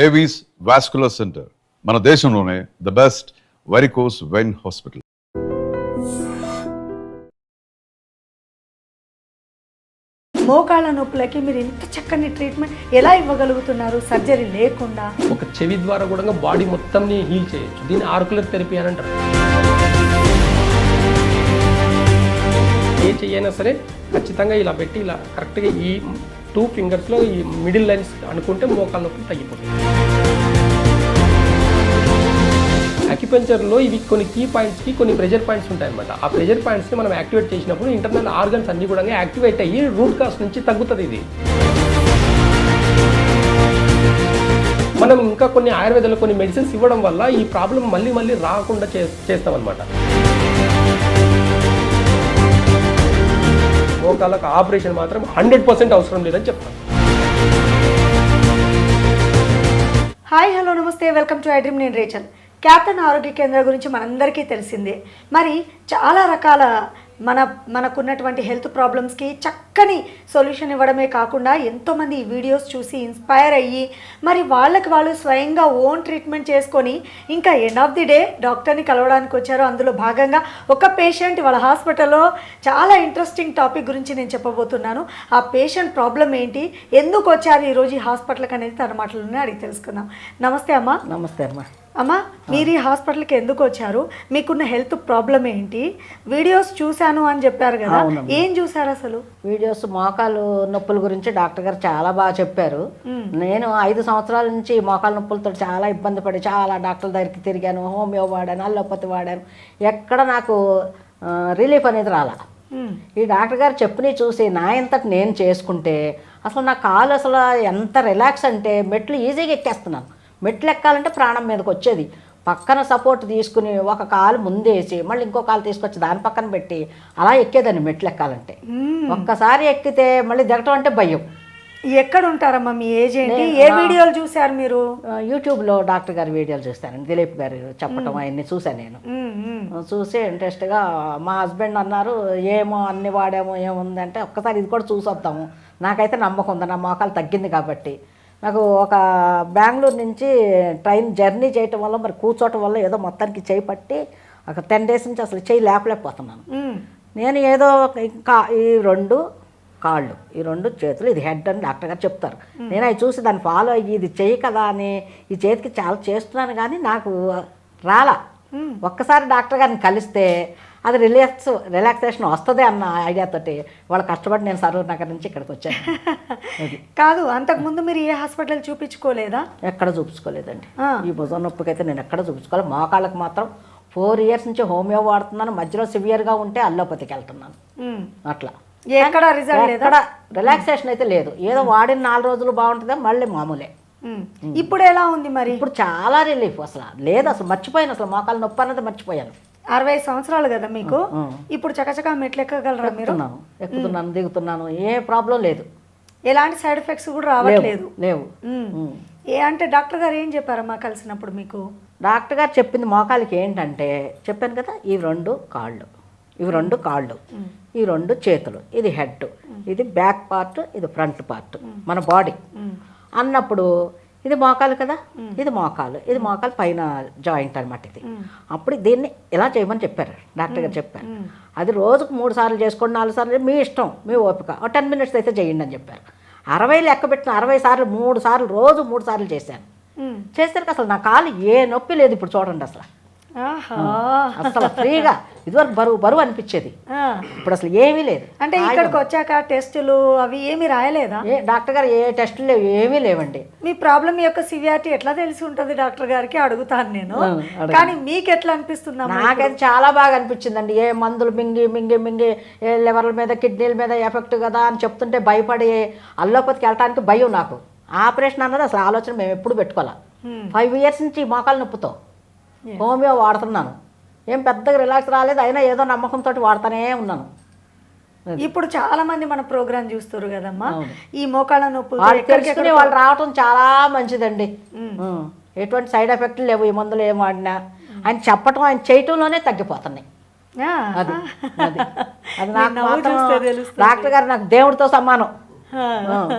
Avis vascular centre మన దేశంలోనే the best varicose vein hospital. మోకాళ్ళ నొప్పులకి మీరు ఇంత చక్కని ట్రీట్మెంట్ ఎలా ఇవ్వగలుగుతున్నారు సర్జరీ లేకుండా? ఒక చెవి ద్వారా కూడా బాడీ మొత్తంని హీల్ చేయొచ్చు. దీన్ని ఆర్కులర్ థెరపీ అని అంటారు. ఏ చెయ్యైనా సరే ఖచ్చితంగా ఇలా పెట్టి ఇలా కరెక్ట్గా ఈ 2 ఫింగర్స్లో ఈ మిడిల్ లైన్స్ అనుకుంటే మోకాళ్ళ నొప్పులు తగ్గిపోతుంది. అక్యుపంచర్లో ఇవి కొన్ని కీ పాయింట్స్కి కొన్ని ప్రెషర్ పాయింట్స్ ఉంటాయన్నమాట. ఆ ప్రెషర్ పాయింట్స్ని మనం యాక్టివేట్ చేసినప్పుడు ఇంటర్నల్ ఆర్గన్స్ అన్నీ కూడా యాక్టివేట్ అయ్యి రూట్ కాస్ నుంచి తగ్గుతుంది. ఇది మనం ఇంకా కొన్ని ఆయుర్వేదంలో కొన్ని మెడిసిన్స్ ఇవ్వడం వల్ల ఈ ప్రాబ్లం మళ్ళీ మళ్ళీ రాకుండా చేస్తామన్నమాట. మోకాళ్ళకు ఆపరేషన్ మాత్రం 100% అవసరం లేదని చెప్తాను. హాయ్, హలో, నమస్తే, వెల్కమ్ టు ఐ డ్రీమ్. నేను రేచల్. క్యాప్టెన్ ఆరోగ్య కేంద్రం గురించి మనందరికీ తెలిసిందే. మరి చాలా రకాల మనకున్నటువంటి హెల్త్ ప్రాబ్లమ్స్కి చక్కని సొల్యూషన్ ఇవ్వడమే కాకుండా ఎంతోమంది ఈ వీడియోస్ చూసి ఇన్స్పైర్ అయ్యి మరి వాళ్ళు స్వయంగా ఓన్ ట్రీట్మెంట్ చేసుకొని ఇంకా ఎండ్ ఆఫ్ ది డే డాక్టర్ని కలవడానికి వచ్చారు. అందులో భాగంగా ఒక పేషెంట్ వాళ్ళ హాస్పిటల్లో చాలా ఇంట్రెస్టింగ్ టాపిక్ గురించి నేను చెప్పబోతున్నాను. ఆ పేషెంట్ ప్రాబ్లం ఏంటి, ఎందుకు వచ్చారు ఈరోజు ఈ హాస్పిటల్కి అనేది తన మాటలోనే అడిగి తెలుసుకుందాం. నమస్తే అమ్మా. నమస్తే అమ్మా. అమ్మా, మీరు ఈ హాస్పిటల్కి ఎందుకు వచ్చారు? మీకున్న హెల్త్ ప్రాబ్లం ఏంటి? వీడియోస్ చూశాను అని చెప్పారు కదా, ఏం చూసారు అసలు? వీడియోస్ మోకాలు నొప్పుల గురించి డాక్టర్ గారు చాలా బాగా చెప్పారు. నేను 5 సంవత్సరాల నుంచి మోకాలు నొప్పులతో చాలా ఇబ్బంది పడి చాలా డాక్టర్ల దగ్గరికి తిరిగాను, హోమియో వాడాను, అల్లోపతి వాడాను, ఎక్కడ నాకు రిలీఫ్ అనేది రాలా. ఈ డాక్టర్ గారు చెప్పినవి చూసి నా ఇంతటి నేను చేసుకుంటే అసలు నా కాలు అసలు ఎంత రిలాక్స్ అంటే మెట్లు ఈజీగా ఎక్కేస్తున్నాను. మెట్లు ఎక్కాలంటే ప్రాణం మీదకి వచ్చేది. పక్కన సపోర్ట్ తీసుకుని ఒక కాలు ముందేసి మళ్ళీ ఇంకో కాలు తీసుకొచ్చి దాని పక్కన పెట్టి అలా ఎక్కేదాన్ని మెట్లు ఎక్కాలంటే. ఒక్కసారి ఎక్కితే మళ్ళీ దిగటం అంటే భయం. ఎక్కడ ఉంటారమ్మా మీ ఏజ్ ఏంటి? ఏ వీడియోలు చూసారు మీరు? యూట్యూబ్లో డాక్టర్ గారి వీడియోలు చూస్తాను, దిలీప్ గారు చెప్పటం అవన్నీ చూసాను. నేను చూసి ఇంట్రెస్ట్గా మా హస్బెండ్ అన్నారు, ఏమో అన్ని వాడామో ఏముందంటే ఒక్కసారి ఇది కూడా చూసొద్దాము. నాకైతే నమ్మకం ఉంది, నా మోకాలు తగ్గింది కాబట్టి. నాకు ఒక బెంగళూరు నుంచి ట్రైన్ జర్నీ చేయటం వల్ల మరి కూర్చోవటం వల్ల ఏదో మొత్తానికి చేయి పట్టి ఒక 10 days నుంచి అసలు చేయి లేపలేకపోతున్నాను. నేను ఏదో ఇంకా ఈ 2 కాళ్ళు, ఈ 2 చేతులు, ఇది హెడ్ అని డాక్టర్ గారు చెప్తారు. నేను అవి చూసి దాన్ని ఫాలో అయ్యి ఇది చెయ్యి కదా అని ఈ చేతికి చాలా చేస్తున్నాను, కానీ నాకు రాలా. ఒక్కసారి డాక్టర్ గారిని కలిస్తే అది రిలాక్సేషన్ వస్తుంది అన్న ఐడియాతోటి వాళ్ళు కష్టపడి నేను సరూర్ నగర్ నుంచి ఇక్కడికి వచ్చాను. కాదు, అంతకుముందు మీరు ఏ హాస్పిటల్ చూపించుకోలేదా? ఎక్కడ చూపించుకోలేదండి. ఈ భుజం నొప్పికి అయితే నేను ఎక్కడ చూపించుకోలేదు. మోకాళ్ళకి మాత్రం 4 years నుంచి హోమియో వాడుతున్నాను. మధ్యలో సివియర్గా ఉంటే అల్లోపతికి వెళ్తున్నాను. అట్లా ఎక్కడ రిజల్ట్ ఎక్కడ రిలాక్సేషన్ అయితే లేదు. ఏదో వాడిన 4 రోజులు బాగుంటుందా, మళ్ళీ మామూలే. ఇప్పుడు ఎలా ఉంది మరి? ఇప్పుడు చాలా రిలీఫ్. అసలు లేదు, అసలు మర్చిపోయాను, అసలు మోకాళ్ళ నొప్పి అన్నది మర్చిపోయాను. 65 సంవత్సరాలు కదా మీకు. ఇప్పుడు చకచకా మెట్లు ఎక్కగలరా మీరు? ఎక్కుతున్నాను, దిగుతున్నాను, ఏ ప్రాబ్లం లేదు. ఎలాంటి సైడ్ ఎఫెక్ట్స్ కూడా రావట్లేదు? లేవు. అంటే డాక్టర్ గారు ఏం చెప్పారమ్మా కలిసినప్పుడు మీకు? డాక్టర్ గారు చెప్పింది మోకాలికి ఏంటంటే, చెప్పాను కదా, ఈ 2 కాళ్ళు, ఇవి 2 కాళ్ళు, ఈ 2 చేతులు, ఇది హెడ్, ఇది బ్యాక్ పార్ట్, ఇది ఫ్రంట్ పార్ట్ మన బాడీ అన్నప్పుడు ఇది మోకాలు కదా, ఇది మోకాలు పైన జాయింట్ అనమాట ఇది. అప్పుడు దీన్ని ఇలా చేయమని చెప్పారు డాక్టర్ గారు చెప్పారు. అది రోజుకు 3 సార్లు చేసుకోండి, 4 సార్లు మీ ఇష్టం, మీ ఓపిక. 10 minutes అయితే చేయండి అని చెప్పారు. 60 లెక్క పెట్టిన 60 సార్లు 3 సార్లు రోజు 3 సార్లు చేశాను. చేసరికి అసలు నా కాలు ఏ నొప్పి లేదు. ఇప్పుడు చూడండి అసలు అసలు ఫ్రీగా. ఇదివరకు బరువు అనిపించేది, ఇప్పుడు అసలు ఏమీ లేదు. అంటే ఇక్కడికి వచ్చాక టెస్టులు అవి ఏమి రాయలేదా? డాక్టర్ గారు ఏ టెస్టులు లేవు, ఏమీ లేవండి. మీ ప్రాబ్లం యొక్క సివియారిటీ ఎట్లా తెలిసి ఉంటుంది డాక్టర్ గారికి అడుగుతాను నేను, కానీ మీకు ఎట్లా అనిపిస్తుంది? నాకైతే చాలా బాగా అనిపించిందండి. ఏ మందులు మింగి ఏ లివర్ల మీద కిడ్నీల మీద ఎఫెక్ట్ కదా అని చెప్తుంటే భయపడి అల్లోపతికి వెళ్ళటానికి భయం. నాకు ఆపరేషన్ అన్నది అసలు ఆలోచన మేము ఎప్పుడు పెట్టుకోవాలి. 5 years నుంచి మోకాలు నొప్పుతో హోమియో వాడుతున్నాను. ఏం పెద్దగా రిలాక్స్ రాలేదు, అయినా ఏదో నమ్మకంతో వాడుతూనే ఉన్నాను. ఇప్పుడు చాలా మంది మన ప్రోగ్రామ్ చూస్తారు కదమ్మా, ఈ మోకాళ్ళ నొప్పులు తెలుసుకుని వాళ్ళు రావటం చాలా మంచిదండి. ఎటువంటి సైడ్ ఎఫెక్ట్లు లేవు, ఈ మందులు ఏం వాడినా. ఆయన చెప్పటం, ఆయన చేయటంలోనే తగ్గిపోతున్నాయి. అది నాకు డాక్టర్ గారు నాకు దేవుడితో సమానం.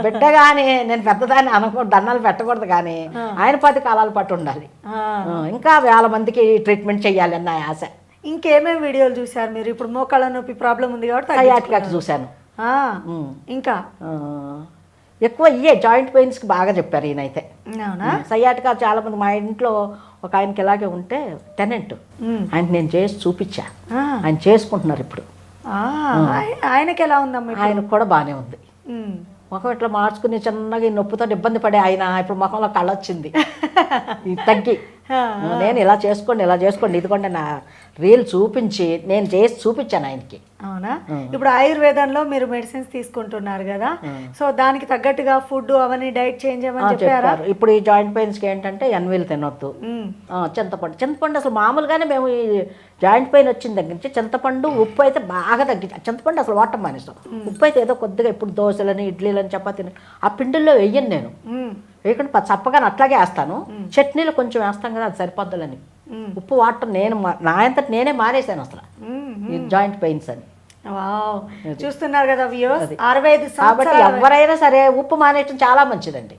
బిడ్డ కానీ నేను పెద్దదాన్ని దండాలు పెట్టకూడదు కానీ ఆయన 10 కాలాల పాటు ఉండాలి. ఇంకా వేల మందికి ట్రీట్మెంట్ చెయ్యాలన్న ఆశ. ఇంకేమేమి వీడియోలు చూసారు మీరు? ఇప్పుడు మోకాళ్ళ నొప్పి ప్రాబ్లం ఉంది కాబట్టి సయాటికా చూశాను. ఇంకా ఎక్కువ ఇయే జాయింట్ పెయిన్స్కి బాగా చెప్పారు ఈయనైతే. సయాటికా చాలా మంది మా ఇంట్లో ఒక ఆయనకి ఇలాగే ఉంటే టెనెంట్ ఆయనకి నేను చేసి చూపించా, ఆయన చేసుకుంటున్నారు ఇప్పుడు. ఆయనకి ఎలా ఉందమ్మా? ఆయనకు కూడా బాగానే ఉంది. ముఖం ఇట్లా మార్చుకుని చిన్నగా ఈ నొప్పితో ఇబ్బంది పడే ఆయన ఇప్పుడు ముఖంలో కళ్ళ వచ్చింది తగ్గి. నేను ఇలా చేసుకోండి ఇదిగోండి నా రీల్ చూపించి నేను చేసి చూపించాను ఆయనకి. అవునా? ఇప్పుడు ఆయుర్వేదంలో మీరు మెడిసిన్స్ తీసుకుంటున్నారు కదా, సో దానికి తగ్గట్టుగా ఫుడ్ అవన్నీ డైట్ చేంజ్ చేయమని చెప్పారు. ఇప్పుడు ఈ జాయింట్ పెయిన్స్కి ఏంటంటే ఎన్వీలు తినొద్దు, చింతపండు అసలు మామూలుగానే మేము ఈ జాయింట్ పెయిన్ వచ్చిన దగ్గర నుంచి చింతపండు ఉప్పు అయితే బాగా తగ్గించాం. చింతపండు అసలు వాడటం మానేస్తాం. ఉప్పు అయితే ఏదో కొద్దిగా ఇప్పుడు దోశలని ఇడ్లీలని చపాతీని ఆ పిండిల్లో వెయ్యను నేను, వేయకుండా చప్పగా అట్లాగే వేస్తాను. చట్నీలు కొంచెం వేస్తాం కదా అది సరిపోద్దులని ఉప్పు వాడటం నేను నా అంతటి నేనే మానేశాను అసలు ఈ జాయింట్ పెయిన్స్ అని. చూస్తున్నారు కదా వ్యూవర్స్, 65 కాబట్టి ఎవరైనా సరే ఉప్పు మానేయటం చాలా మంచిదండి.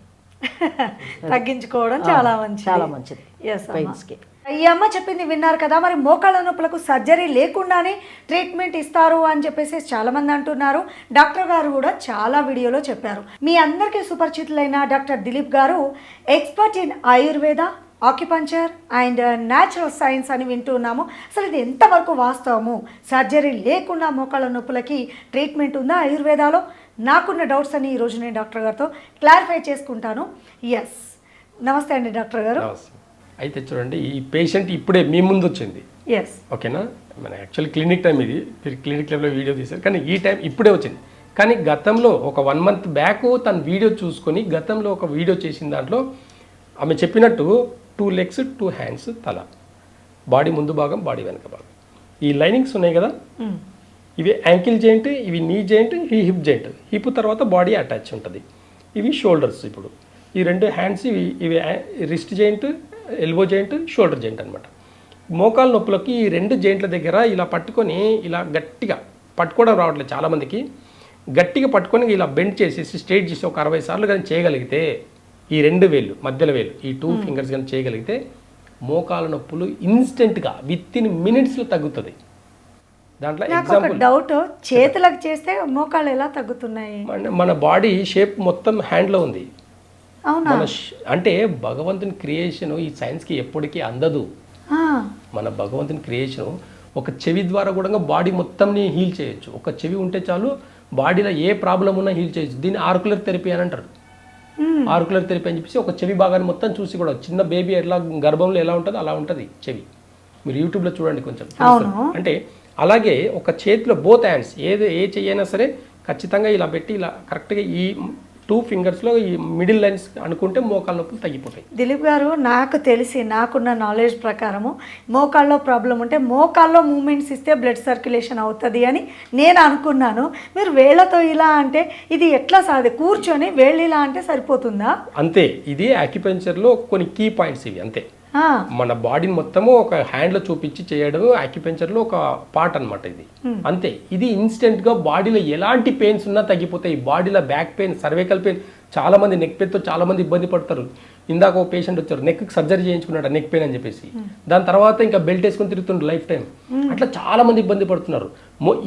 తగ్గించుకోవడం చాలా మంచిది పెయిన్స్కి. ఈ అమ్మ చెప్పింది విన్నారు కదా. మరి మోకాళ్ళ నొప్పులకు సర్జరీ లేకుండానే ట్రీట్మెంట్ ఇస్తారు అని చెప్పేసి చాలా మంది అంటున్నారు. డాక్టర్ గారు కూడా చాలా వీడియోలో చెప్పారు. మీ అందరికీ సుపరిచితులైన డాక్టర్ దిలీప్ గారు expert in Ayurveda, acupuncture and natural science అని వింటున్నాము. అసలు ఇది ఎంతవరకు వాస్తవము? సర్జరీ లేకుండా మోకాళ్ళ నొప్పులకి ట్రీట్మెంట్ ఉందా ఆయుర్వేదాలో? నాకున్న డౌట్స్ అని ఈరోజు నేను డాక్టర్ గారితో క్లారిఫై చేసుకుంటాను. ఎస్, నమస్తే అండి డాక్టర్ గారు. అయితే చూడండి, ఈ పేషెంట్ ఇప్పుడే మీ ముందు వచ్చింది. ఎస్, ఓకేనా? మన యాక్చువల్ క్లినిక్ టైం ఇది, మీరు క్లినిక్ లెవెల్లో వీడియో తీశారు, కానీ ఈ టైం ఇప్పుడే వచ్చింది. కానీ గతంలో ఒక 1 month బ్యాక్ తను వీడియో చూసుకొని గతంలో ఒక వీడియో చేసిన దాంట్లో ఆమె చెప్పినట్టు 2 legs 2 hands తల, బాడీ ముందు భాగం, బాడీ వెనక భాగం, ఈ లైనింగ్స్ ఉన్నాయి కదా, ఇవి యాంకిల్ జాయింట్, ఇవి నీ జాయింట్, ఇవి హిప్ జాయింట్, హిప్ తర్వాత బాడీ అటాచ్ ఉంటుంది, ఇవి షోల్డర్స్. ఇప్పుడు ఈ 2 హ్యాండ్స్ ఇవి wrist joint, elbow joint, shoulder joint అనమాట. మోకాల నొప్పులకి ఈ 2 జాయింట్ల దగ్గర ఇలా పట్టుకొని ఇలా గట్టిగా పట్టుకోవడం రావట్లేదు చాలామందికి. గట్టిగా పట్టుకొని ఇలా బెండ్ చేసేసి స్ట్రైట్ చేసి ఒక 60 సార్లు కానీ చేయగలిగితే, ఈ 2 వేళ్ళు మధ్యలో వేలు, ఈ 2 fingers కానీ చేయగలిగితే మోకాల నొప్పులు ఇన్స్టెంట్గా విత్ ఇన్ మినిట్స్లో తగ్గుతుంది. దాంట్లో ఎగ్జాంపుల్ డౌట్, చేతులకు చేస్తే మోకాళ్ళు ఎలా తగ్గుతున్నాయి? మన బాడీ షేప్ మొత్తం హ్యాండ్లో ఉంది. అవునా? అంటే భగవంతుని క్రియేషన్ ఈ సైన్స్కి ఎప్పటికీ అందదు. మన భగవంతుని క్రియేషన్ ఒక చెవి ద్వారా కూడా బాడీ మొత్తంని హీల్ చేయొచ్చు. ఒక చెవి ఉంటే చాలు బాడీలో ఏ ప్రాబ్లం ఉన్నా హీల్ చేయొచ్చు. దీన్ని ఆర్కులర్ థెరపీ అని అంటారు. ఆర్కులర్ థెరపీ అని చెప్పేసి ఒక చెవి భాగాన్ని మొత్తం చూసి కూడా, చిన్న బేబీ ఎట్లా గర్భంలో ఎలా ఉంటుందో అలా ఉంటుంది చెవి. మీరు యూట్యూబ్లో చూడండి కొంచెం. అంటే అలాగే ఒక చేతిలో బోత్ హ్యాండ్స్ ఏ చెయ్యైనా సరే ఖచ్చితంగా ఇలా పెట్టి ఇలా కరెక్ట్గా ఈ 2 fingersలో ఈ మిడిల్ లైన్స్ అనుకుంటే మోకాళ్ళ నొప్పులు తగ్గిపోతాయి. దిలీప్ గారు, నాకు తెలిసి నాకున్న నాలెడ్జ్ ప్రకారము మోకాళ్ళలో ప్రాబ్లం ఉంటే మోకాళ్ళలో మూమెంట్స్ ఇస్తే బ్లడ్ సర్క్యులేషన్ అవుతుంది అని నేను అనుకున్నాను. మీరు వేళ్ళతో ఇలా అంటే ఇది ఎట్లా కూర్చొని వేళ్ళు ఇలా అంటే సరిపోతుందా? అంతే, ఇది ఆక్యుపెంచర్లో కొన్ని కీ పాయింట్స్ ఇవి. అంతే, మన బాడీని మొత్తము ఒక హ్యాండ్లో చూపించి చేయడం ఆక్యుపెంచర్లో ఒక పార్ట్ అనమాట ఇది. అంతే, ఇది ఇన్స్టెంట్గా బాడీలో ఎలాంటి పెయిన్స్ ఉన్నా తగ్గిపోతాయి. బాడీలో బ్యాక్ పెయిన్, సర్వైకల్ పెయిన్, చాలా మంది నెక్ పెయిన్తో చాలా మంది ఇబ్బంది పడతారు. ఇందాక ఒక పేషెంట్ వచ్చారు, నెక్ సర్జరీ చేయించుకున్నాడు నెక్ పెయిన్ అని చెప్పేసి, దాని తర్వాత ఇంకా బెల్ట్ వేసుకొని తిరుగుతుండ్రు లైఫ్ టైం. అట్లా చాలా మంది ఇబ్బంది పడుతున్నారు.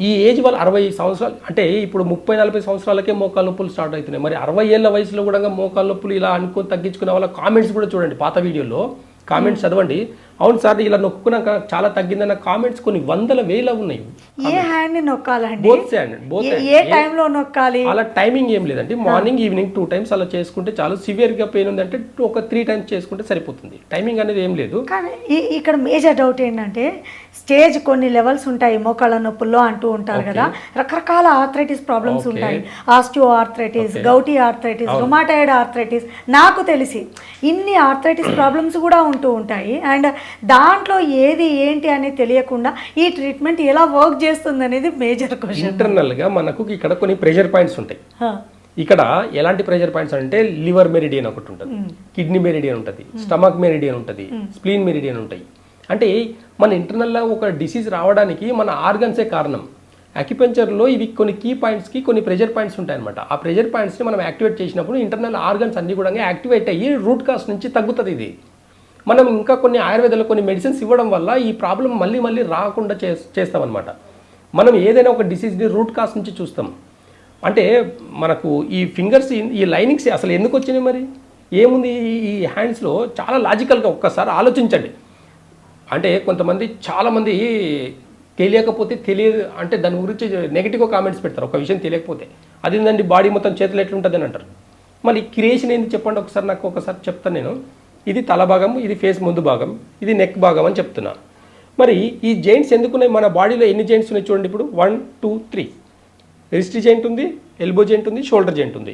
ఈ ఏజ్ వాళ్ళు 60 సంవత్సరాలు అంటే ఇప్పుడు 30-40 సంవత్సరాలకే మోకాళ్ళ నొప్పులు స్టార్ట్ అవుతున్నాయి. మరి 60 ఏళ్ల వయసులో కూడా మోకాళ్ళ నొప్పులు ఇలా అనుకొని తగ్గించుకునే వాళ్ళ కామెంట్స్ కూడా చూడండి, పాత వీడియోలో కామెంట్స్ చదవండి. అవును సార్ ఇలా నొక్కున్నాక చాలా తగ్గిందన్న కామెంట్స్ కొన్ని 100,000 ఉన్నాయి. ఏ హ్యాండ్ నొక్కాలండి? Both hand. ఏ టైంలో నొక్కాలి? అలా టైమింగ్ ఏం లేదండి. మార్నింగ్ ఈవినింగ్ 2 times అలా చేసుకుంటే చాలు. సివియర్గా పెయిన్ ఉందంటే ఒక 3 times చేసుకుంటే సరిపోతుంది. టైమింగ్ అనేది ఏం లేదు. కానీ ఇక్కడ మేజర్ డౌట్ ఏంటంటే స్టేజ్ కొన్ని లెవెల్స్ ఉంటాయి మోకాళ్ళ నొప్పుల్లో అంటూ ఉంటారు కదా, రకరకాల ఆర్థరైటిస్ ప్రాబ్లమ్స్ ఉంటాయి. Osteo arthritis, gouty arthritis, rheumatoid arthritis, నాకు తెలిసి ఇన్ని ఆర్థరైటిస్ ప్రాబ్లమ్స్ కూడా ఉంటూ ఉంటాయి. అండ్ దాంట్లో ఏది ఏంటి అనేది తెలియకుండా ఈ ట్రీట్మెంట్ ఎలా వర్క్ చేస్తుంది అనేది మేజర్ క్వశ్చన్. ఇంటర్నల్గా మనకు ఇక్కడ కొన్ని ప్రెషర్ పాయింట్స్ ఉంటాయి. ఇక్కడ ఎలాంటి ప్రెషర్ పాయింట్స్ అంటే లివర్ మెరిడియన్ ఒకటి ఉంటుంది, కిడ్నీ మెరిడియన్ ఉంటుంది, స్టమక్ మెరిడియన్ ఉంటుంది, స్ప్లీన్ మెరిడియన్ ఉంటాయి. అంటే మన ఇంటర్నల్గా ఒక డిసీజ్ రావడానికి మన ఆర్గన్సే కారణం. అక్యుపంచర్లో ఇవి కొన్ని కీ పాయింట్స్కి కొన్ని ప్రెజర్ పాయింట్స్ ఉంటాయన్నమాట. ఆ ప్రెజర్ పాయింట్స్ని మనం యాక్టివేట్ చేసినప్పుడు ఇంటర్నల్ ఆర్గన్స్ అన్నీ కూడా యాక్టివేట్ అయ్యి రూట్ కాస్ నుంచి తగ్గుతుంది ఇది. మనం ఇంకా కొన్ని ఆయుర్వేదంలో కొన్ని మెడిసిన్స్ ఇవ్వడం వల్ల ఈ ప్రాబ్లం మళ్ళీ మళ్ళీ రాకుండా చేస్తామన్నమాట. మనం ఏదైనా ఒక డిసీజ్ని రూట్ కాస్ నుంచి చూస్తాం. అంటే మనకు ఈ ఫింగర్స్ ఈ లైనింగ్స్ అసలు ఎందుకు వచ్చినాయి మరి? ఏముంది ఈ హ్యాండ్స్లో? చాలా లాజికల్గా ఒక్కసారి ఆలోచించండి. అంటే కొంతమంది చాలామంది తెలియకపోతే తెలియదు అంటే దాని గురించి నెగిటివ్గా కామెంట్స్ పెడతారు. ఒక విషయం తెలియకపోతే అది ఏంటంటే బాడీ మొత్తం చేతులు ఎట్లుంటుంది అని అంటారు. మళ్ళీ క్రియేషన్ ఏంది చెప్పండి ఒకసారి, నాకు ఒకసారి చెప్తాను నేను. ఇది తల భాగం, ఇది ఫేస్ ముందు భాగం, ఇది నెక్ భాగం అని చెప్తున్నా. మరి ఈ జాయింట్స్ ఎందుకున్నాయి మన బాడీలో? ఎన్ని జాయింట్స్ ఉన్నాయి చూడండి. ఇప్పుడు 1 2 3 రిస్ట్ జాయింట్ ఉంది, ఎల్బో జాయింట్ ఉంది, షోల్డర్ జాయింట్ ఉంది.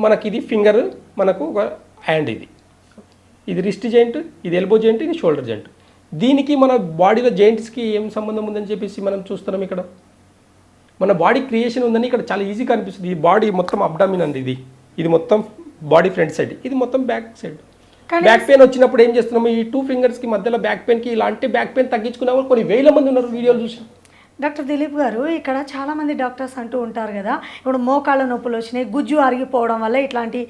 మనకి ఇది ఫింగర్, మనకు ఒక హ్యాండ్, ఇది రిస్ట్ జాయింట్, ఇది ఎల్బో జాయింట్, ఇది షోల్డర్ జాయింట్. దీనికి మన బాడీలో జాయింట్స్కి ఏం సంబంధం ఉందని చెప్పేసి మనం చూస్తున్నాం. ఇక్కడ మన బాడీ క్రియేషన్ ఉందని ఇక్కడ చాలా ఈజీగా అనిపిస్తుంది. ఈ బాడీ మొత్తం అబ్డామిన్ అండి, ఇది మొత్తం బాడీ ఫ్రంట్ సైడ్, ఇది మొత్తం బ్యాక్ సైడ్. బ్యాక్ పెయిన్ వచ్చినప్పుడు ఏం చేస్తున్నాము? ఈ 2 ఫింగర్స్కి మధ్యలో బ్యాక్ పెయిన్కి ఇలాంటి బ్యాక్ పెయిన్ తగ్గించుకునే వాళ్ళు కొన్ని వేల మంది ఉన్నారు, వీడియోలు చూసి. డాక్టర్ దిలీప్ గారు, ఇక్కడ చాలామంది డాక్టర్స్ అంటూ ఉంటారు కదా, ఇప్పుడు మోకాళ్ళ నొప్పులు వచ్చినాయి, గుజ్జు అరిగిపోవడం వల్ల ఇట్లాంటి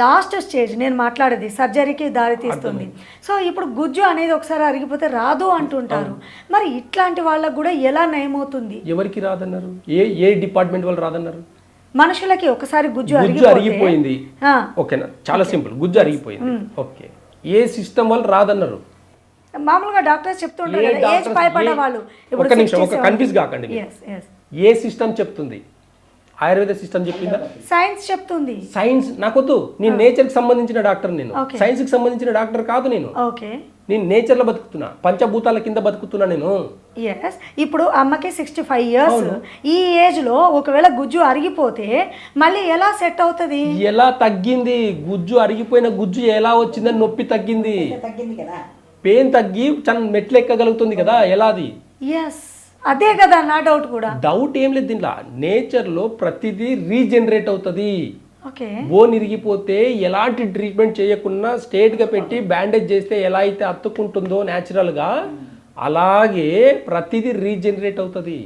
లాస్ట్ స్టేజ్ నేను మాట్లాడేది సర్జరీకి దారి తీస్తుంది. సో ఇప్పుడు గుజ్జు అనేది ఒకసారి అరిగిపోతే రాదు అంటుంటారు. మరి ఇట్లాంటి వాళ్ళకు కూడా ఎలా నయమవుతుంది? ఎవరికి రాదన్నారు? ఏ డిపార్ట్మెంట్ వాళ్ళు రాదన్నారు? మనుషులకి ఒకసారి గుజ్జు అరిగిపోయింది, ఓకేనా, చాలా సింపుల్, గుజ్జు అరిగిపోయింది, ఓకే. ఏ సిస్టమ్ వాళ్ళు రాదన్నారు? మామూలుగా డాక్టర్స్ చెప్తుంటారు కదా, ఏజ్ పైపడ్డ వాళ్ళు. ఒక నిమిషం, ఒక కన్ఫ్యూజ్ కాకండి. ఏ సిస్టమ్ చెప్తుంది? ఆయుర్వేద సిస్టమ్ చెప్పిందా? సైన్స్ చెప్తుంది. సైన్స్ నాకొద్దు, నేను నేచర్కి సంబంధించిన డాక్టర్, నేను సైన్స్కి సంబంధించిన డాక్టర్ కాదు. నేను నేచర్లో బతుకుతున్నా, పంచభూతాల కింద బతుకుతున్నా నేను. ఇప్పుడు అమ్మకి 65 years, ఈ ఏజ్ లో ఒకవేళ గుజ్జు అరిగిపోతే మళ్ళీ ఎలా సెట్ అవుతుంది? ఎలా తగ్గింది గుజ్జు? అరిగిపోయిన గుజ్జు ఎలా వచ్చిందని నొప్పి తగ్గింది, పెయిన్ తగ్గి మెట్లు ఎక్కగలుగుతుంది కదా, ఎలా అది? అదే కదా నా డౌట్ కూడా. డౌట్ ఏం లేదు దీంట్లో. నేచర్లో ప్రతిదీ రీజనరేట్ అవుతుంది. బోన్ ఇరిగిపోతే ఎలాంటి ట్రీట్మెంట్ చేయకుండా స్ట్రేట్గా పెట్టి బ్యాండేజ్ చేస్తే ఎలా అయితే అతుక్కుంటుందో న్యాచురల్గా, అలాగే ప్రతిదీ రీజనరేట్ అవుతుంది.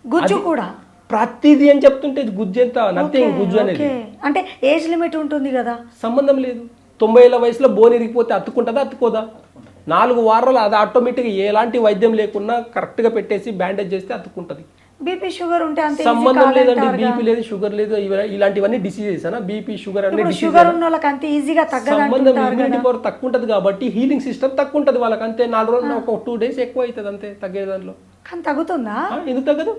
గుజ్జు కూడా ప్రతిదీ అని చెప్తుంటే గుజ్జు ఎంత నథింగ్. గుజ్జు అనేది అంటే ఏజ్ లిమిట్ ఉంటుంది కదా, సంబంధం లేదు. 90 ఏళ్ల వయసులో బోన్ ఇరిగిపోతే అతుక్కుంటుందా? అతుక్కోదా? 4 వారాలు అది ఆటోమేటిక్గా ఎలాంటి వైద్యం లేకుండా కరెక్ట్గా పెట్టేసి బ్యాండేజ్ చేస్తే అతుక్కుంటుంది. బీపీ షుగర్ ఉంటే అంతే సంబంధం లేదండి. బీపీ లేదు, షుగర్ లేదు, ఇలాంటివన్నీ డిసీజెస్ అన్న. బీపీ షుగర్ అనే షుగర్ ఉన్న వాళ్ళకి అంతే ఈజీగా సంబంధం, ఇమ్యూనిటీ పవర్ తక్కువ ఉంటుంది కాబట్టి హీలింగ్ సిస్టమ్ తక్కువ ఉంటుంది వాళ్ళకి, అంతే. 4 రోజులు ఒక 2 days ఎక్కువ అవుతుంది అంతే తగ్గే దాంట్లో. కానీ తగ్గుతుందా? ఎందుకు తగ్గదు?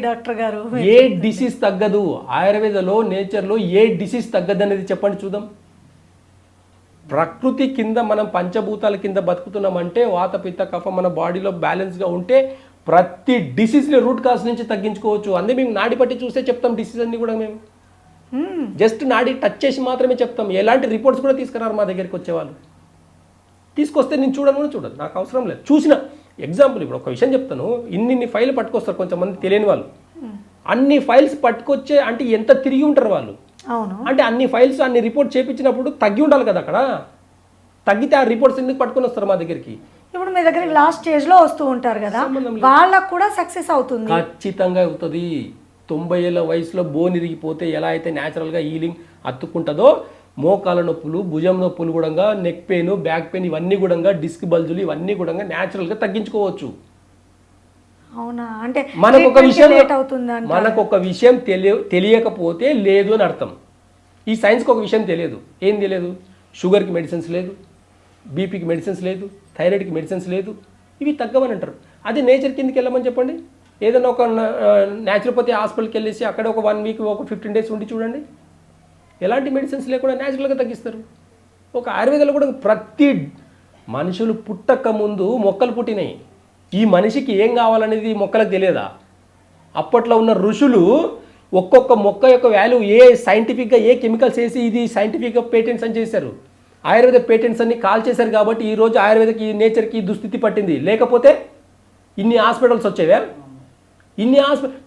డాక్టర్ గారు, ఏ డిసీజ్ తగ్గదు? ఆయుర్వేదలో నేచర్లో ఏ డిసీజ్ తగ్గదు అనేది చెప్పండి చూద్దాం. ప్రకృతి కింద మనం పంచభూతాల కింద బతుకుతున్నామంటే వాత పిత్త కఫ మన బాడీలో బ్యాలెన్స్గా ఉంటే ప్రతి డిసీజ్ని రూట్ కాజ్ నుంచి తగ్గించుకోవచ్చు. అందుకే మేము నాడి పట్టి చూస్తే చెప్తాం డిసీజ్ అన్ని కూడా. మేము జస్ట్ నాడి టచ్ చేసి మాత్రమే చెప్తాం. ఎలాంటి రిపోర్ట్స్ కూడా తీసుకురారు మా దగ్గరికి వచ్చేవాళ్ళు. తీసుకొస్తే నేను చూడను, నాకు అవసరం లేదు. చూసిన ఎగ్జాంపుల్ ఇప్పుడు ఒక విషయం చెప్తాను. ఇన్ని ఫైల్ పట్టుకొస్తారు కొంతమంది తెలియని వాళ్ళు. అన్ని ఫైల్స్ పట్టుకొచ్చే అంటే ఎంత తిరిగి ఉంటారు వాళ్ళు. అంటే అన్ని ఫైల్స్ అన్ని రిపోర్ట్ చేయించినప్పుడు తగ్గి ఉండాలి కదా. అక్కడ తగ్గితే ఆ రిపోర్ట్స్ ఎందుకు పట్టుకొని వస్తారు మా దగ్గరికి? ఇప్పుడు మీ దగ్గరికి లాస్ట్ స్టేజ్ లో వస్తూ ఉంటారు కదా, వాళ్ళకు కూడా సక్సెస్ అవుతుంది. ఖచ్చితంగా అవుతుంది. 90 ఏళ్ల వయసులో బోన్ ఇరిగిపోతే ఎలా అయితే న్యాచురల్గా హీలింగ్ అతుక్కుంటుందో, మోకాల నొప్పులు, భుజం నొప్పులు కూడా, నెక్ పెయిన్, బ్యాక్ పెయిన్, ఇవన్నీ కూడా, డిస్క్ బల్జులు, ఇవన్నీ కూడా న్యాచురల్గా తగ్గించుకోవచ్చు. అవునా? అంటే మనకు ఒక విషయం తెలియకపోతే లేదు అని అర్థం. ఈ సైన్స్కి ఒక విషయం తెలియదు. ఏం తెలియదు? షుగర్కి మెడిసిన్స్ లేదు, బీపీకి మెడిసిన్స్ లేదు, థైరాయిడ్కి మెడిసిన్స్ లేదు, ఇవి తగ్గవని అంటారు. అది నేచర్ కిందకి వెళ్ళమని చెప్పండి. ఏదైనా ఒక న్యాచురోపతి హాస్పిటల్కి వెళ్ళేసి అక్కడ ఒక 1 week, ఒక 15 days ఉండి చూడండి, ఎలాంటి మెడిసిన్స్ లేకుండా న్యాచురల్గా తగ్గిస్తారు. ఒక ఆయుర్వేదంలో కూడా ప్రతి మనుషులు పుట్టక ముందు మొక్కలు పుట్టినాయి. ఈ మనిషికి ఏం కావాలనేది మొక్కలకు తెలియదా? అప్పట్లో ఉన్న ఋషులు ఒక్కొక్క మొక్క యొక్క వాల్యూ ఏ సైంటిఫిక్గా ఏ కెమికల్స్ వేసి ఇది సైంటిఫిక్గా పేటెంట్స్ అని చేశారు. ఆయుర్వేద పేటెంట్స్ అన్ని కాల్ చేశారు కాబట్టి ఈరోజు ఆయుర్వేదకి నేచర్కి దుస్థితి పట్టింది. లేకపోతే ఇన్ని హాస్పిటల్స్ వచ్చేవే.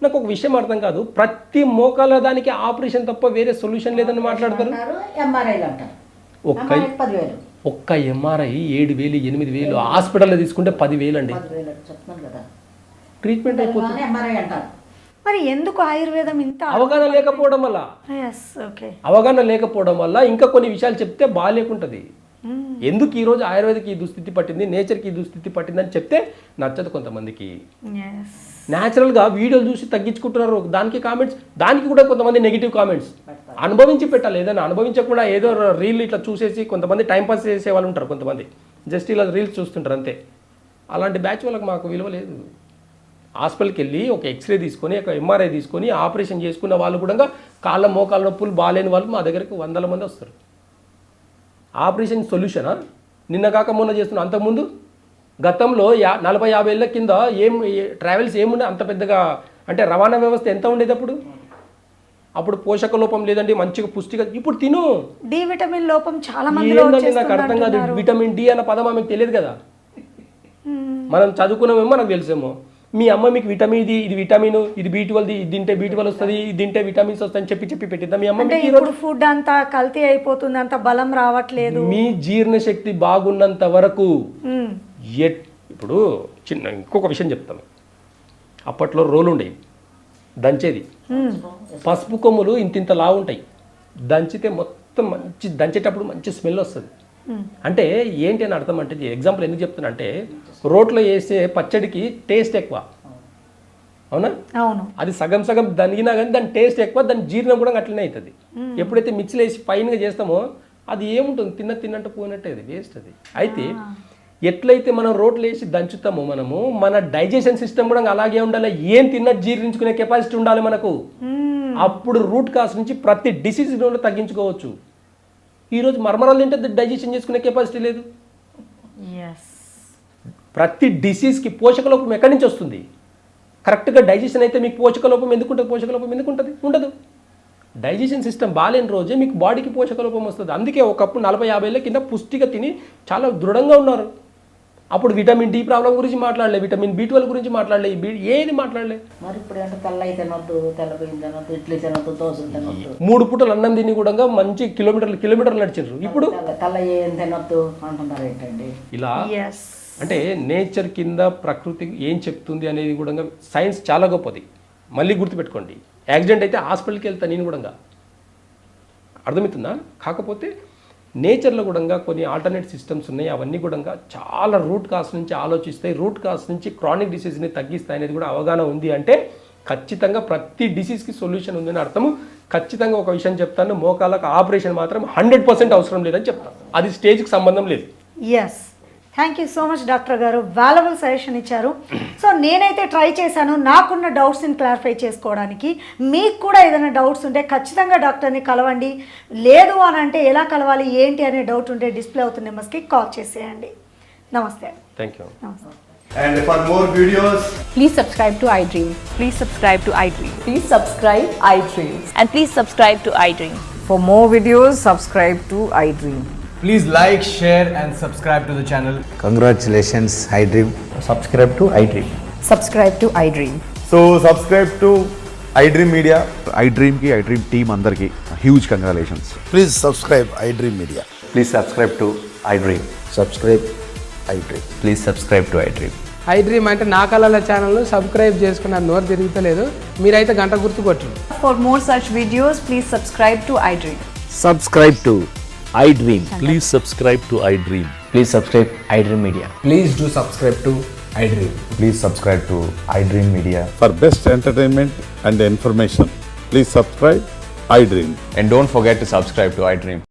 నాకు ఒక విషయం అర్థం కాదు. ప్రతి మోకాల దానికి ఆపరేషన్ తప్ప వేరే సొల్యూషన్ లేదని మాట్లాడతారు. ఒక్క ఎంఆర్ఐ 7,000, 8,000, హాస్పిటల్లో తీసుకుంటే 10,000 అండి. ట్రీట్మెంట్ అయిపోతుంది. ఎంఆర్ఐ అంటారు. మరి ఎందుకు ఆయుర్వేదం ఇంత అవగాహన లేకపోవడం వల్ల ఎస్ ఓకే అవగాహన లేకపోవడం వల్ల ఇంకా కొన్ని విషయాలు చెప్తే బాగాలేకుంటుంది. ఎందుకు ఈరోజు ఆయుర్వేదకి ఈ దుస్థితి పట్టింది, నేచర్కి ఈ దుస్థితి పట్టింది అని చెప్తే నచ్చదు కొంతమందికి. ఎస్ న్యాచురల్గా వీడియోలు చూసి తగ్గించుకుంటున్నారు, దానికి కామెంట్స్, దానికి కూడా కొంతమంది నెగిటివ్ కామెంట్స్. అనుభవించి పెట్టాలి, ఏదైనా అనుభవించకుండా ఏదో రీల్ ఇట్లా చూసేసి కొంతమంది టైంపాస్ చేసే వాళ్ళు ఉంటారు, కొంతమంది జస్ట్ ఇలా రీల్స్ చూస్తుంటారు అంతే. అలాంటి బ్యాచ్ వాళ్ళకి మాకు విలువ లేదు. హాస్పిటల్కి వెళ్ళి ఒక ఎక్స్రే తీసుకొని ఒక ఎంఆర్ఐ తీసుకొని ఆపరేషన్ చేసుకున్న వాళ్ళు కూడా కాళ్ళ మోకాళ్ళ నొప్పులు బాగాలేని వాళ్ళు మా దగ్గరికి 100 మంది వస్తారు. ఆపరేషన్ సొల్యూషనా? నిన్న కాక మొన్న చేస్తున్నా. అంతకుముందు గతంలో 40-50 ఏళ్ళ కింద ట్రావెల్స్ ఏముండే అంత పెద్దగా, అంటే రవాణా వ్యవస్థ ఎంత ఉండేది అప్పుడు పోషక లోపం లేదండి, మంచిగా పుష్టిగా. ఇప్పుడు తిను డి విటమిన్ లోపం చాలా మందిలో ఏంటంటే నాకు అర్థం కాదు. విటమిన్ డి అన్న పదం ఆమెకు తెలియదు కదా. మనం చదువుకున్నామేమో మనకు తెలుసేమో. మీ అమ్మ మీకు విటమిన్ ఇది విటమిన్, ఇది B12, ఇది తింటే B12 వస్తుంది, ఇది తింటే విటమిన్స్ వస్తాయని చెప్పి పెట్టిద్దా మీ అమ్మ? ఇప్పుడు ఫుడ్ అంతా కల్తీ అయిపోతుంది, అంత బలం రావట్లేదు. మీ జీర్ణశక్తి బాగున్నంత వరకు ఇప్పుడు ఇంకొక విషయం చెప్తాను. అప్పట్లో రోలు ఉండేవి, దంచేది, పసుపు కొమ్ములు ఇంత లావు ఉంటాయి, దంచితే మొత్తం మంచి, దంచేటప్పుడు మంచి స్మెల్ వస్తుంది. అంటే ఏంటి అని అర్థం అంటే, ఎగ్జాంపుల్ ఎందుకు చెప్తున్నా అంటే, రోట్లో వేసే పచ్చడికి టేస్ట్ ఎక్కువ, అవునా? అవును. అది సగం సగం దనిగినా కానీ దాని టేస్ట్ ఎక్కువ, దాని జీర్ణం కూడా అట్లనే అవుతుంది. ఎప్పుడైతే మిక్సీలో వేసి ఫైన్గా చేస్తామో అది ఏముంటుంది, తిన్నట్టు పోయినట్టే, అది వేస్ట్. అది అయితే ఎట్లయితే మనం రోట్లో వేసి దంచుతామో మనము, మన డైజెషన్ సిస్టమ్ కూడా అలాగే ఉండాలి. ఏం తిన్నట్టు జీర్ణించుకునే కెపాసిటీ ఉండాలి మనకు. అప్పుడు రూట్ కాజ్ నుంచి ప్రతి డిసీజ్ తగ్గించుకోవచ్చు. ఈరోజు మర్మరాలు తింటే డైజెషన్ చేసుకునే కెపాసిటీ లేదు. ప్రతి డిసీజ్కి పోషక లోపం ఎక్కడి నుంచి వస్తుంది? కరెక్ట్గా డైజెషన్ అయితే మీకు పోషక లోపం ఎందుకు ఉంటుంది? పోషక లోపం ఎందుకు ఉంటుంది? ఉండదు. డైజెషన్ సిస్టమ్ బాగాలేని రోజే మీకు బాడీకి పోషక లోపం వస్తుంది. అందుకే ఒకప్పుడు 40-50 ఏళ్ళ కింద పుష్టిగా తిని చాలా దృఢంగా ఉన్నారు. అప్పుడు విటమిన్ డి ప్రాబ్లం గురించి మాట్లాడలే, విటమిన్ B12 గురించి మాట్లాడలే, ఏది మాట్లాడలే. మరి ఇప్పుడు అంటే తెల్ల అయితే తినొద్దు, తెల్ల బియ్యం తినొద్దు, ఇడ్లీ తినొద్దు, దోశలు తినొద్దు, 3 పూటలు అన్నం తిని కూడా మంచి కిలోమీటర్లు నడిచారు. ఇప్పుడు తెల్ల ఏం తినొద్దు అంటున్నారు ఏంటండి? ఇలా అంటే నేచర్ కింద ప్రకృతి ఏం చెప్తుంది అనేది కూడా సైన్స్ చాలా గొప్పది. మళ్ళీ గుర్తుపెట్టుకోండి, యాక్సిడెంట్ అయితే హాస్పిటల్కి వెళ్తాను నేను కూడా, అర్థమవుతుందా? కాకపోతే నేచర్లో కూడా కొన్ని ఆల్టర్నేట్ సిస్టమ్స్ ఉన్నాయి. అవన్నీ కూడా చాలా రూట్ కాజ్ నుంచి ఆలోచిస్తాయి, రూట్ కాజ్ నుంచి క్రానిక్ డిసీజ్ని తగ్గిస్తాయి అనేది కూడా అవగాహన ఉంది. అంటే ఖచ్చితంగా ప్రతి డిసీజ్కి సొల్యూషన్ ఉందని అర్థము. ఖచ్చితంగా ఒక విషయం చెప్తాను, మోకాళ్ళకు ఆపరేషన్ మాత్రం 100% అవసరం లేదని చెప్తాను. అది స్టేజ్కి సంబంధం లేదు. Yes, thank you so much doctor గారు, వాల్యుబుల్ సజెషన్ ఇచ్చారు. సో నేనైతే ట్రై చేశాను నాకున్న డౌట్స్ని క్లారిఫై చేసుకోవడానికి. మీకు కూడా ఏదైనా డౌట్స్ ఉంటే ఖచ్చితంగా డాక్టర్ని కలవండి. లేదు అని అంటే ఎలా కలవాలి ఏంటి అనే డౌట్ ఉంటే డిస్ప్లే అవుతున్న నెంబర్స్కి కాల్ చేసేయండి. నమస్తే. Thank you. నమస్తే. And for more videos, Please subscribe to iDream. Please subscribe to iDream. Please subscribe iDream. And please subscribe to iDream. For more videos, subscribe to iDream. please like, share and subscribe to the channel. Congratulations, iDream. Subscribe to iDream. Subscribe to iDream. So subscribe to iDream Media. iDream team andarki huge congratulations. Please subscribe iDream Media. Please subscribe to iDream. Subscribe iDream. Please subscribe to iDream. iDream అంటే నా కళల ఛానల్ను subscribe చేసుకున్న నోరు తిరుగుతలేదు, మీరైతే గంట గుర్తు కొట్టండి. For more such videos, please subscribe to iDream. Subscribe to iDream. Please subscribe to iDream. Please subscribe iDream Media. Please do subscribe to iDream. Please subscribe to iDream Media. For best entertainment and information, please subscribe iDream. And don't forget to subscribe to iDream.